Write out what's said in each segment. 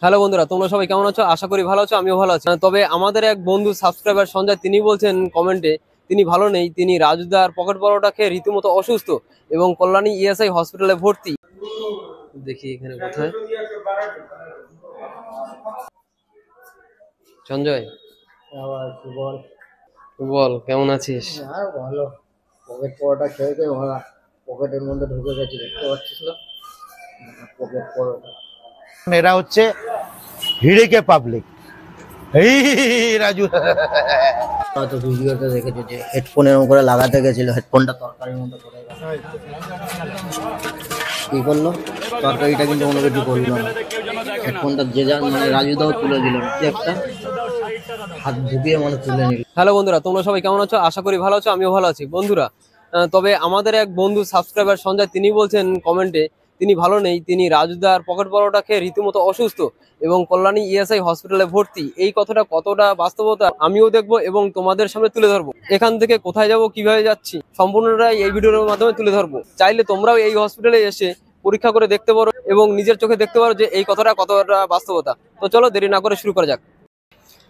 Hello বন্ধুরা, তোমরা সবাই কেমন আছো? আশা করি ভালো আছো, আমিও ভালো আছি। তবে আমাদের এক বন্ধু সাবস্ক্রাইবার সঞ্জয়, তিনি বলছেন কমেন্টে তিনি ভালো নেই, তিনি রাজুদার পকেট পরোটা খেয়ে রীতিমতো অসুস্থ এবং কল্যাণী ইএসআই হসপিটালে ভর্তি। দেখি এখানে কোথায় সঞ্জয়, বল। বল কেমন আছিস? আর ভালো। পকেট পরোটা খেয়ে খেয়ে ওরা পকেটের মধ্যে ঢুকে গেছে, দেখতে পাচ্ছিস না? পকেট পরোটা। এরা হচ্ছে হিড়িকে পাবলিক। এই রাজু হয়তো ভিডিওতে দেখেছো যে হেডফোন এরকম করে লাগাতে গেছিল, হেডফোনটা তরকারির মধ্যে পড়ে গেল। কি করলো? তরকারিটা কিন্তু কোনো কিছু করলো না। হেডফোনটা যে যার মানে রাজুদাও তুলে দিল, কি একটা হাত ঢুকিয়ে মানে তুলে নিল। হ্যালো বন্ধুরা, তোমরা সবাই কেমন আছো? আশা করি ভালো আছো, আমিও ভালো আছি বন্ধুরা। তবে আমাদের এক বন্ধু সাবস্ক্রাইবার সঞ্জয়, তিনি বলছেন কমেন্টে তিনি ভালো নেই, তিনি রাজুদার পকেট পরোটা খেয়ে রীতিমতো অসুস্থ এবং কল্যাণী ইএসআই হসপিটালে ভর্তি। এই কথাটা কতটা বাস্তবতা আমিও দেখবো এবং তোমাদের সামনে তুলে ধরবো। এখান থেকে কোথায় যাব, কিভাবে যাচ্ছি, সম্পূর্ণটাই এই ভিডিওর মাধ্যমে তুলে ধরবো। চাইলে তোমরাও এই হসপিটালে এসে পরীক্ষা করে দেখতে পারো এবং নিজের চোখে দেখতে পারো যে এই কথাটা কতটা বাস্তবতা। তো চলো দেরি না করে শুরু করা যাক।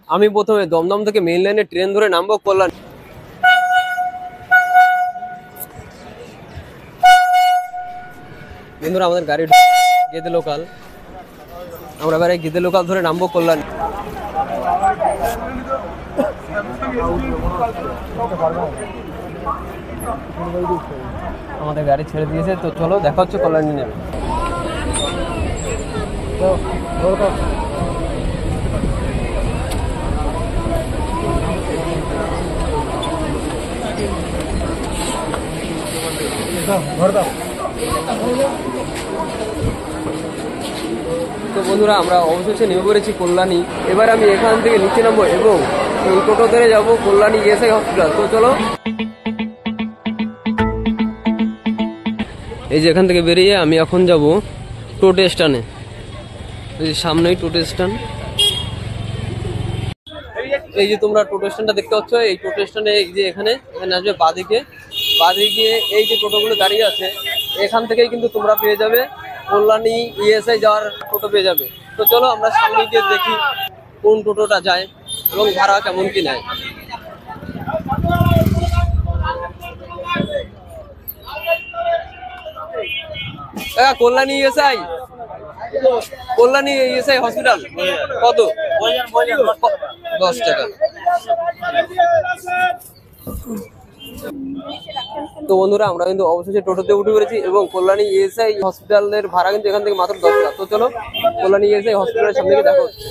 আমি প্রথমে দমদম থেকে মেইন লাইনে ট্রেন ধরে নামবো কল্যাণী। বন্ধুরা, আমাদের গাড়ি গেদে লোকাল, আমরা এবারে গেদে লোকাল ধরে নামবো কল্যাণী। আমাদের গাড়ি ছেড়ে দিয়েছে, তো চলো দেখা হচ্ছে কল্যাণী নেমে। তো বন্ধুরা, আমরা অবশেষে নেমে পড়েছি কল্যাণী। এবার আমি এখান থেকে নিচে নামবো এবং এই টোটো ধরে যাবো কল্যাণী ইএসআই হসপিটাল। তো চলো, এই যে এখান থেকে বেরিয়ে আমি এখন যাব টোটো স্ট্যান্ডে। এই যে সামনেই টোটো স্ট্যান্ড। এই যে তোমরা টোটো স্ট্যান্ডটা দেখতে পাচ্ছ, এই টোটো স্ট্যান্ডে এই যে এখানে আসবে বাঁদিকে এই যে টোটোগুলো দাঁড়িয়ে আছে, এখান থেকেই কিন্তু তোমরা পেয়ে যাবে কল্যাণী ইএসআই যাওয়ার টোটো পেয়ে যাবে। তো চলো আমরা সামনে গিয়ে দেখি কোন টোটোটা যায় এবং ভাড়া কেমন কি নেয়। কল্যাণী ইএসআই হসপিটাল কত? 10 টাকা। তো বন্ধুরা, আমরা কিন্তু অবশেষে টোটোতে উঠে পড়েছি এবং কল্যাণী ইএসআই হসপিটালের ভাড়া কিন্তু এখান থেকে মাত্র 10 টাকা। তো চলো কল্যাণী ইএসআই হসপিটালের সামনে গিয়ে দেখা হচ্ছে।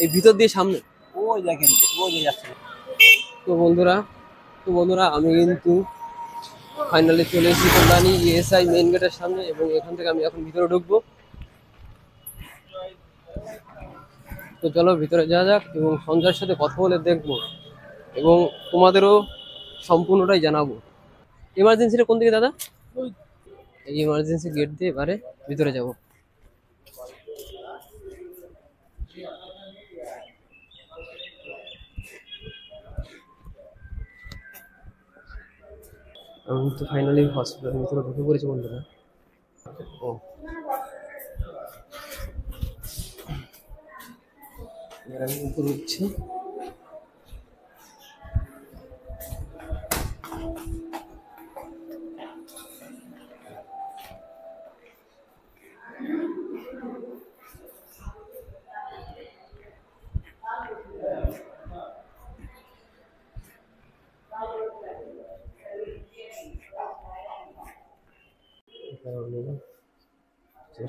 এই ভিতর দিয়ে সামনে ওই দেখেন, ওই যে যাচ্ছে। তো বন্ধুরা আমি কিন্তু ফাইনালি চলে এসেছি কল্যাণী ইএসআই মেইন গেটের সামনে এবং এখান থেকে আমি এখন ভিতরে ঢুকবো। তো চলো ভিতরে যাওয়া যাক এবং সঞ্জয়ের সাথে কথা বলে দেখবো এবং তোমাদেরও সম্পূর্ণটাই জানাবো। ইমার্জেন্সিটা কোন দিকে দাদা? এই ইমার্জেন্সি গেট দিয়ে এবারে ভিতরে যাব। আমি তো ফাইনালি হসপিটালের ভিতরে ঢুকে পড়েছি বন্ধুরা। ও আমি কিন্তু ঢুকছি।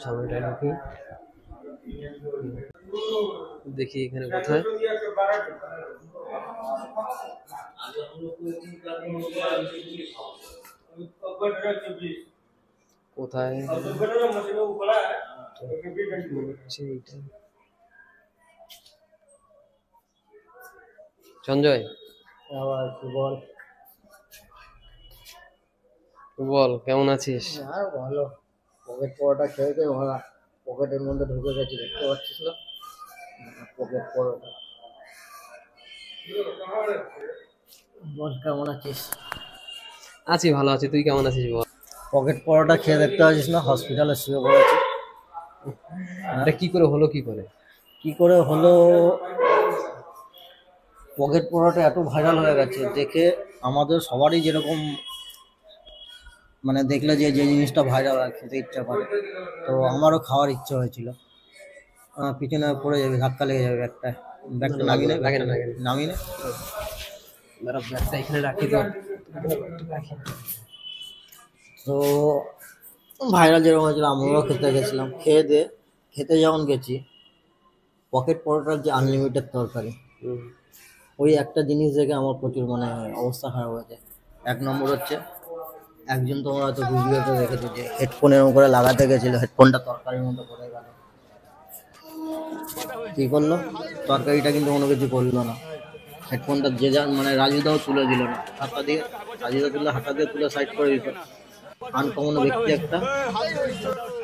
সামনেটায় ঢুকি, দেখি এখানে কোথায়। কোথায় সঞ্জয়, বল। বল কেমন আছিস? আর ভালো। পকেট পরোটা খেয়ে খেয়ে ওরা পকেটের মধ্যে ঢুকে গেছে, দেখতে পাচ্ছিস না? পকেট পরোটা। বল কেমন আছিস? আছি, ভালো আছি। তুই কেমন আছিস বল? পকেট পরোটা খেয়ে দেখতে পাচ্ছিস না? হসপিটালে শুয়ে পড়েছি। এটা কি করে হলো, কি করে? কি করে হলো, পকেট পরোটা এত ভাইরাল হয়ে গেছে দেখে আমাদের সবারই যেরকম মানে দেখলে যে যে জিনিসটা ভাইরাল আর খেতে ইচ্ছা করে, তো আমারও খাওয়ার ইচ্ছা হয়েছিল। পিছনে পড়ে যাবে, ধাক্কা লেগে যাবে ব্যাগটা, ব্যাগটা নামিয়ে নে, লাগে না, লাগে না। নামিয়ে নে। দাঁড়া, ব্যাগটা এখানে রাখি তো। তো ভাইরাল যেরকম হয়েছিল আমরাও খেতে গেছিলাম, খেতে যখন গেছি, পকেট পরোটার যে আনলিমিটেড তরকারি, ওই একটা জিনিস দেখে আমার প্রচুর মানে অবস্থা খারাপ হয়েছে। এক নম্বর হচ্ছে, একজন তোমরা হয়তো ভিডিওতে দেখেছো যে হেডফোন এরকম করে লাগাতে গেছিল, হেডফোনটা তরকারির মতো পড়ে গেল। কি করলো, তরকারিটা কিন্তু কোনো কিছু করলো না, হেডফোনটা যে যা মানে রাজুদাও তুলে দিল না, হাতা দিয়ে রাজুদা তুলে হাতা দিয়ে তুলে সাইড করে দিত। আনকমন ব্যক্তি একটা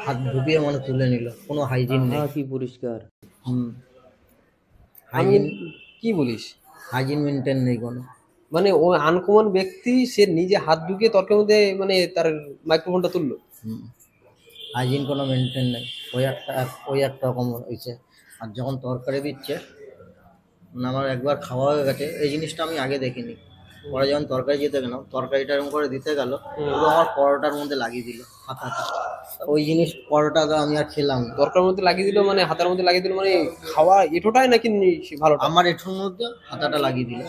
হাত ঢুকিয়ে মানে তুলে নিল, কোনো হাইজিন নেই। কি পরিষ্কার! হুম, আমি হাইজিন কি বলিস? হাইজিন মেনটেন নেই কোনো। মানে ও আনকমন ব্যক্তি, সে নিজে হাত ঢুকিয়ে তর্কের মধ্যে মানে তার মাইক্রোফোনটা তুললো। হাইজিন কোনো মেনটেন নেই, ওই একটা রকম হয়েছে। আর যখন তরকারি দিচ্ছে, মানে আমার একবার খাওয়া হয়ে গেছে, এই জিনিসটা আমি আগে দেখিনি। পরে যখন তরকারি দিতে গেলাম, তরকারিটা এরকম করে দিতে গেল, পুরো আমার পরোটার মধ্যে লাগিয়ে দিল হাতাটা। ওই জিনিস পরোটাটা আমি আর খেলাম না। তরকার মধ্যে লাগিয়ে দিল মানে হাতের মধ্যে লাগিয়ে দিল, মানে খাওয়া এটোটাই নাকি ভালো? আমার এঠুর মধ্যে হাতাটা লাগিয়ে দিল।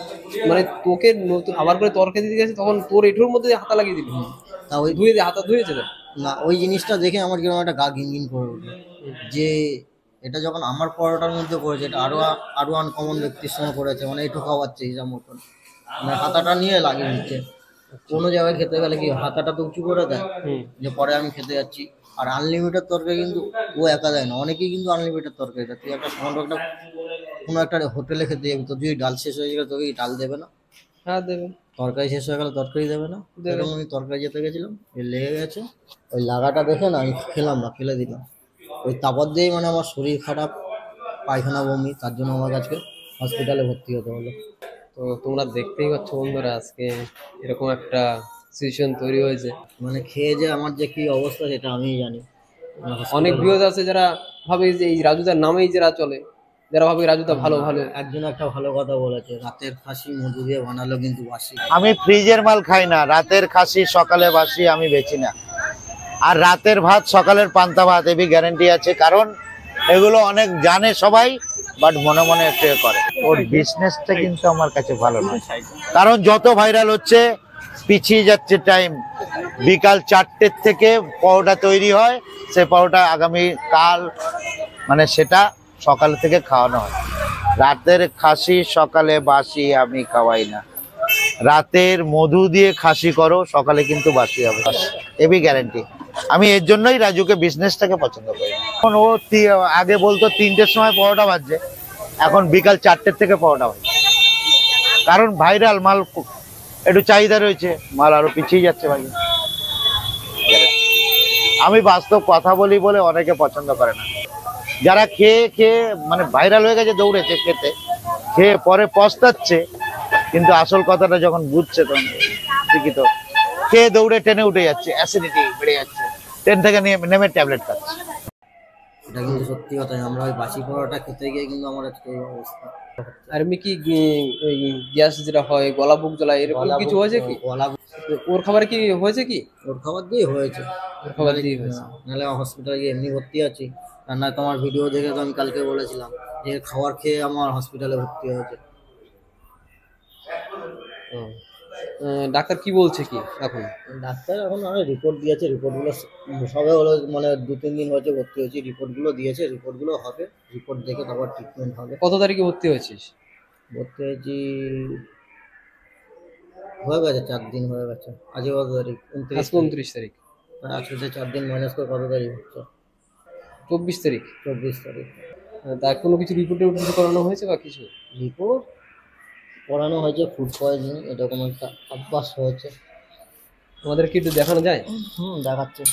মানে তোকে নতুন আবার করে তরকারি দিতে গেছে, তখন তোর এটোর মধ্যে হাতা লাগিয়ে দিল। তা ওই ধুয়ে দিয়ে হাতা ধুয়েছে তো? না, ওই জিনিসটা দেখে আমার কিরকম একটা গা ঘিনঘিন করে উঠলো, যে এটা যখন আমার পরোটার মধ্যে করেছে, এটা আরো আনকমন ব্যক্তির সঙ্গে করেছে, মানে একটু খাওয়াচ্ছে হিসাব মতন, মানে হাতাটা নিয়ে লাগিয়ে দিচ্ছে। কোনো জায়গায় খেতে গেলে কি হাতাটা তো উঁচু করে দেয়, যে পরে আমি খেতে যাচ্ছি। আর আনলিমিটেড তরকারি কিন্তু ও একা দেয় না, অনেকেই কিন্তু আনলিমিটেড তরকারি দেয়। তুই একটা সামান্য একটা কোনো একটা হোটেলে খেতে যাবি, তো যদি ডাল শেষ হয়ে গেলে তোকে কি ডাল দেবে না? হ্যাঁ দেবে। তরকারি শেষ হয়ে গেলে তরকারি দেবে না? এরকম আমি তরকারি যেতে গেছিলাম, লেগে গেছে, ওই লাগাটা দেখে না আমি খেলাম না, ফেলে দিলাম। ওই তারপর দিয়েই মানে আমার শরীর খারাপ, পায়খানা বমি, তার জন্য আমার কাছে হসপিটালে ভর্তি হতে হলো। তো তোমরা দেখতেই পাচ্ছ বন্ধুরা, আজকে এরকম একটা সিচুয়েশন তৈরি হয়েছে। মানে খেয়ে যে আমার যে কি অবস্থা সেটা আমিই জানি। অনেক ভিউজ আছে যারা ভাবে যে এই রাজুদার নামেই যারা চলে, যারা ভাবে রাজুদা ভালো ভালো। একজন একটা ভালো কথা বলেছে, রাতের খাসি মধু দিয়ে বানালো কিন্তু বাসি। আমি ফ্রিজের মাল খাই না, রাতের খাসি সকালে বাসি আমি বেচি না। আর রাতের ভাত সকালের পান্তা ভাত, এবি গ্যারেন্টি আছে, কারণ এগুলো অনেক জানে সবাই, বাট মনে মনে একটু করে। ওর বিজনেসটা কিন্তু আমার কাছে ভালো নয়, কারণ যত ভাইরাল হচ্ছে পিছিয়ে যাচ্ছে টাইম। বিকাল 4টের থেকে পরোটা তৈরি হয়, সে পরোটা আগামী কাল মানে সেটা সকাল থেকে খাওয়ানো হয়। রাতের খাসি সকালে বাসি আমি খাওয়াই না। রাতের মধু দিয়ে খাসি করো, সকালে কিন্তু বাসি হবে, এবি গ্যারেন্টি। আমি এর জন্যই রাজুকে বিজনেসটাকে পছন্দ করি। এখন ও আগে বলতো 3টের সময় পরোটা বাজছে, এখন বিকাল 4টের থেকে পরোটা বাজছে, কারণ ভাইরাল মাল, একটু চাহিদা রয়েছে, মাল আরো পিছিয়ে যাচ্ছে ভাই। আমি বাস্তব কথা বলি বলে অনেকে পছন্দ করে না, যারা খেয়ে খেয়ে মানে ভাইরাল হয়ে গেছে, দৌড়েছে খেতে, খেয়ে পরে পস্তাচ্ছে, কিন্তু আসল কথাটা যখন বুঝছে তখন ঠিকই তো খেয়ে দৌড়ে ট্রেনে উঠে যাচ্ছে, অ্যাসিডিটি বেড়ে যাচ্ছে, ট্রেন থেকে নেমে ট্যাবলেট খাচ্ছে। এটা কিন্তু সত্যি কথা, আমরা ওই বাসি পরোটা খেতে গিয়ে কিন্তু আমার আজকে এই অবস্থা। আর এমনি কি গ্যাস যেটা হয়, গলা বুক জ্বলা, এরকম কিছু হয়েছে কি? ওর খাবারে কি হয়েছে কি? ওর খাবার দিয়ে হয়েছে, ওর খাবার দিয়ে হয়েছে। নাহলে হসপিটালে গিয়ে এমনি ভর্তি আছি। আর না তোমার ভিডিও দেখে তো আমি কালকে বলেছিলাম যে খাবার খেয়ে আমার হসপিটালে ভর্তি হয়েছে। ডাক্তার কি বলছে কি এখন? ডাক্তার এখন রিপোর্ট দিয়েছে, রিপোর্টগুলো সবে হলো মানে 2-3 দিন হয়েছে ভর্তি হয়েছি, রিপোর্টগুলো দিয়েছে, রিপোর্টগুলো হবে, রিপোর্ট দেখে তারপর ট্রিটমেন্ট হবে। কত তারিখে ভর্তি হয়েছিস? ভর্তি হয়েছি হয়ে গেছে 4 দিন হয়ে গেছে। আজকে কত তারিখ? 29 তারিখ। আজকে 4 দিন মাইনাস করে কত তারিখ হচ্ছে? 24 তারিখ। 24 তারিখ। তা কোনো কিছু রিপোর্টে কিছু করানো হয়েছে বা কিছু? রিপোর্ট করানো হয়েছে, ফুড পয়জনিং এরকম একটা অভ্যাস হয়েছে। আমাদের কি একটু দেখানো যায়? দেখাচ্ছে।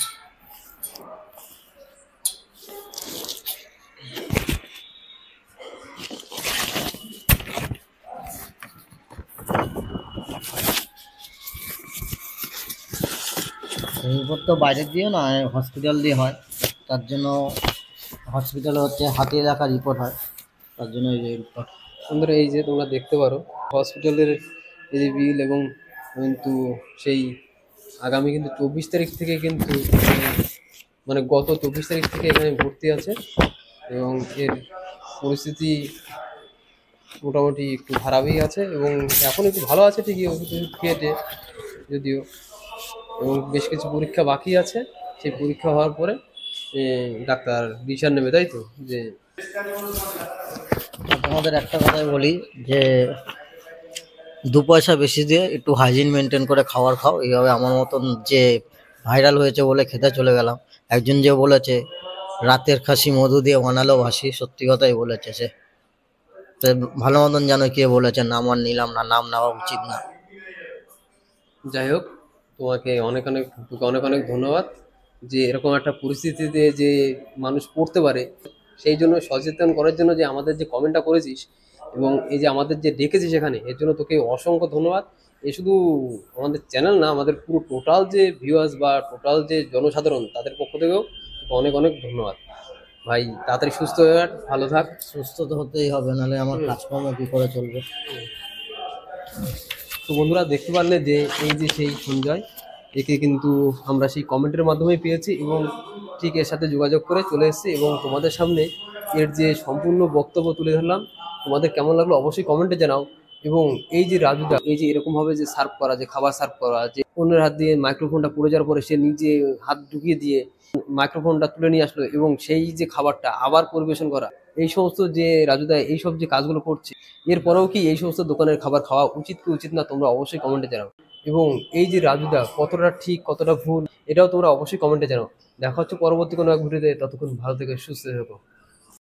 রিপোর্ট তো বাইরে দিয়ে না, হসপিটাল দিয়ে হয়, তার জন্য হসপিটালে হচ্ছে হাতি এলাকা রিপোর্ট হয়, তার জন্য এই যে রিপোর্ট। বন্ধুরা এই যে তোমরা দেখতে পারো হসপিটালের এই যে বিল, এবং কিন্তু সেই আগামী কিন্তু 24 তারিখ থেকে কিন্তু মানে গত 24 তারিখ থেকে এখানে ভর্তি আছে, এবং এর পরিস্থিতি মোটামুটি একটু খারাপই আছে, এবং এখন একটু ভালো আছে ঠিকই ওষুধ খেয়েটে যদিও, এবং বেশ কিছু পরীক্ষা বাকি আছে। সেই পরীক্ষা হওয়ার পরে ডাক্তার বিচার নেবে, তাই তো? যে তোমাদের একটা কথাই বলি যে 2 পয়সা বেশি দিয়ে একটু হাইজিন মেনটেন করে খাবার খাও। এইভাবে আমার মতন যে ভাইরাল হয়েছে বলে খেতে চলে গেলাম, একজন যে বলেছে রাতের খাসি মধু দিয়ে বানালো বাসি, সত্যি কথাই বলেছে সে। তো ভালো মতন জানো কে বলেছে, নাম আর নিলাম না, নাম নেওয়া উচিত না। যাই হোক, তোকে অনেক অনেক ধন্যবাদ যে এরকম একটা পরিস্থিতিতে যে মানুষ পড়তে পারে, সেই জন্য সচেতন করার জন্য যে আমাদের যে কমেন্টটা করেছিস, এবং এই যে আমাদের যে ডেকেছিস এখানে, এর জন্য তোকে অসংখ্য ধন্যবাদ। এ শুধু আমাদের চ্যানেল না, আমাদের পুরো টোটাল যে ভিউয়ার্স বা টোটাল যে জনসাধারণ, তাদের পক্ষ থেকেও তোকে অনেক অনেক ধন্যবাদ ভাই। তাড়াতাড়ি সুস্থ হয়ে যাক, ভালো থাক। সুস্থ তো হতেই হবে, নাহলে আমার কাজকর্ম কি করে চলবে। তো বন্ধুরা দেখতে পারলে যে এই যে সেই সঞ্জয়, একে কিন্তু আমরা সেই কমেন্টের মাধ্যমে পেয়েছি, এবং ঠিক এর সাথে যোগাযোগ করে চলে এসেছি, এবং তোমাদের সামনে এর যে সম্পূর্ণ বক্তব্য তুলে ধরলাম। তোমাদের কেমন লাগলো অবশ্যই কমেন্টে জানাও। এবং এই যে রাজুদা, এই যে এরকমভাবে যে সার্ভ করা, যে খাবার সার্ভ করা, যে অন্যের হাত দিয়ে মাইক্রোফোনটা পড়ে যাওয়ার পরে সে নিজে হাত ঢুকিয়ে দিয়ে মাইক্রোফোনটা তুলে নিয়ে আসলো, এবং সেই যে খাবারটা আবার পরিবেশন করা, এই সমস্ত যে রাজুদা এইসব যে কাজগুলো করছে, এরপরেও কি এই সমস্ত দোকানের খাবার খাওয়া উচিত কি উচিত না, তোমরা অবশ্যই কমেন্টে জানাও। এবং এই যে রাজুদা কতটা ঠিক কতটা ভুল, এটাও তোমরা অবশ্যই কমেন্টে জানাও। দেখা হচ্ছে পরবর্তী কোনো এক ভিডিওতে, ততক্ষণ ভালো থেকে সুস্থ থেকো।